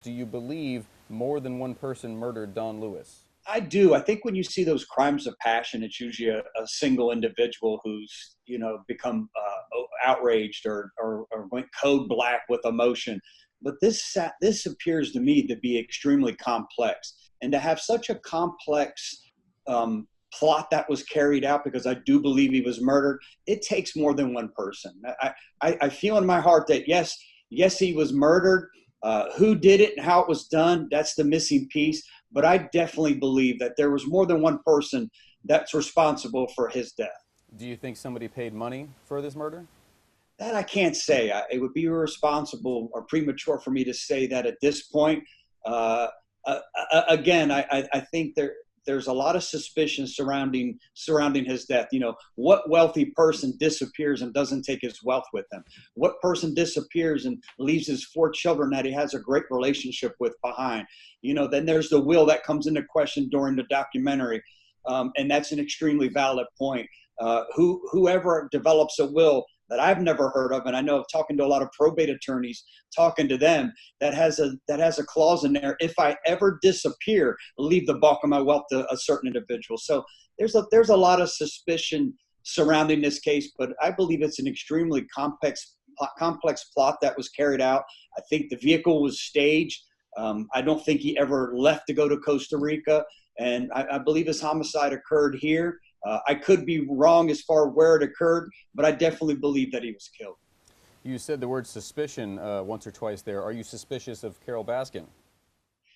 do you believe more than one person murdered Don Lewis? I do. I think when you see those crimes of passion, it's usually a single individual who's, become outraged or went code black with emotion. But this appears to me to be extremely complex, and to have such a complex plot that was carried out, because I do believe he was murdered. It takes more than one person. I feel in my heart that yes, he was murdered. Who did it and how it was done, that's the missing piece. But I definitely believe that there was more than one person that's responsible for his death. Do you think somebody paid money for this murder? That I can't say. It would be irresponsible or premature for me to say that at this point. Uh, Again, I think there's a lot of suspicion surrounding his death. What wealthy person disappears and doesn't take his wealth with him? What person disappears and leaves his 4 children that he has a great relationship with behind? Then there's the will that comes into question during the documentary, and that's an extremely valid point. Whoever develops a will that I've never heard of, and I know talking to a lot of probate attorneys, talking to them, that has a clause in there: if I ever disappear, leave the bulk of my wealth to a certain individual. So there's a lot of suspicion surrounding this case, but I believe it's an extremely complex plot that was carried out. I think the vehicle was staged. I don't think he ever left to go to Costa Rica, and I believe his homicide occurred here. I could be wrong as far where it occurred, but I definitely believe that he was killed. You said the word suspicion once or twice there. Are you suspicious of Carole Baskin?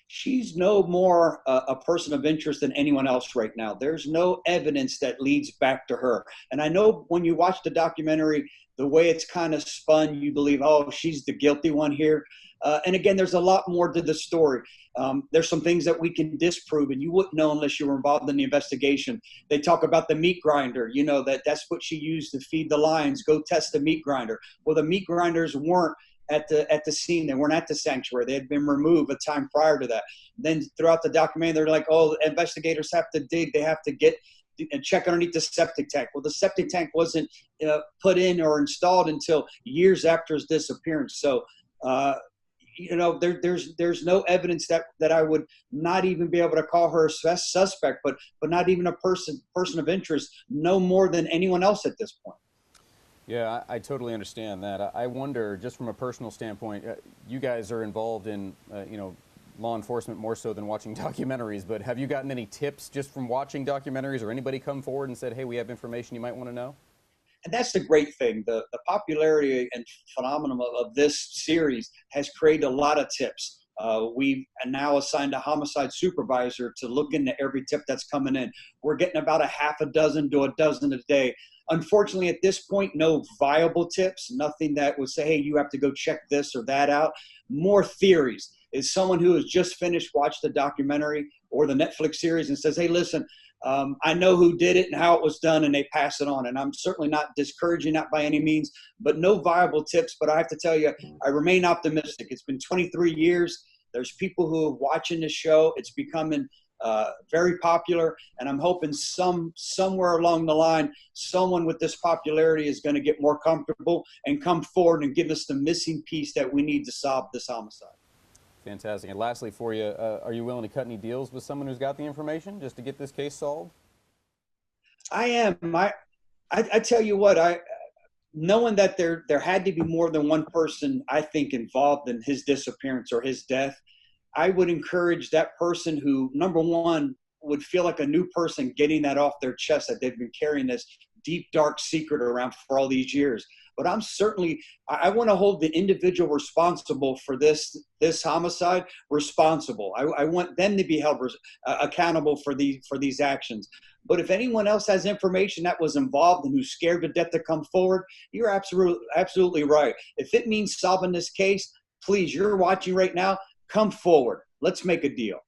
She's no more a person of interest than anyone else right now. There's no evidence that leads back to her. And I know when you watch the documentary, the way it's kind of spun, you believe, oh, she's the guilty one here. And again, there's a lot more to the story. There's some things that we can disprove, and you wouldn't know unless you were involved in the investigation. They talk about the meat grinder, that's what she used to feed the lions. Go test the meat grinder. Well, the meat grinders weren't at the scene. They weren't at the sanctuary. They had been removed a time prior to that. Then throughout the documentary, they're like, oh, investigators have to dig. They have to get and check underneath the septic tank. Well, the septic tank wasn't put in or installed until years after his disappearance. So, there's no evidence that I would not even be able to call her a suspect, but not even a person of interest, no more than anyone else at this point. Yeah, I totally understand that. I wonder, just from a personal standpoint, you guys are involved in, law enforcement more so than watching documentaries, but have you gotten any tips just from watching documentaries, or anybody come forward and said, hey, we have information you might want to know? And that's the great thing. The popularity and phenomenon of this series has created a lot of tips. We've now assigned a homicide supervisor to look into every tip that's coming in. We're getting about a half a dozen to a dozen a day. Unfortunately, at this point, no viable tips, nothing that would say, hey, you have to go check this or that out. More theories. Is someone who has just finished watched the documentary or the Netflix series and says, hey, listen, I know who did it and how it was done, and they pass it on. And I'm certainly not discouraging that by any means, but no viable tips. But I have to tell you, I remain optimistic. It's been 23 years. There's people who are watching the show. It's becoming very popular, and I'm hoping somewhere along the line, someone with this popularity is going to get more comfortable and come forward and give us the missing piece that we need to solve this homicide. Fantastic. And lastly for you, are you willing to cut any deals with someone who's got the information just to get this case solved? I am. I tell you what, knowing that there had to be more than one person, I think, involved in his disappearance or his death, I would encourage that person who, number one, would feel like a new person getting that off their chest, that they've been carrying this deep, dark secret around for all these years. But I want to hold the individual responsible for this homicide responsible. I want them to be held accountable for these actions. But if anyone else has information that was involved and who's scared to death to come forward, you're absolutely right. If it means solving this case, please, you're watching right now, come forward. Let's make a deal.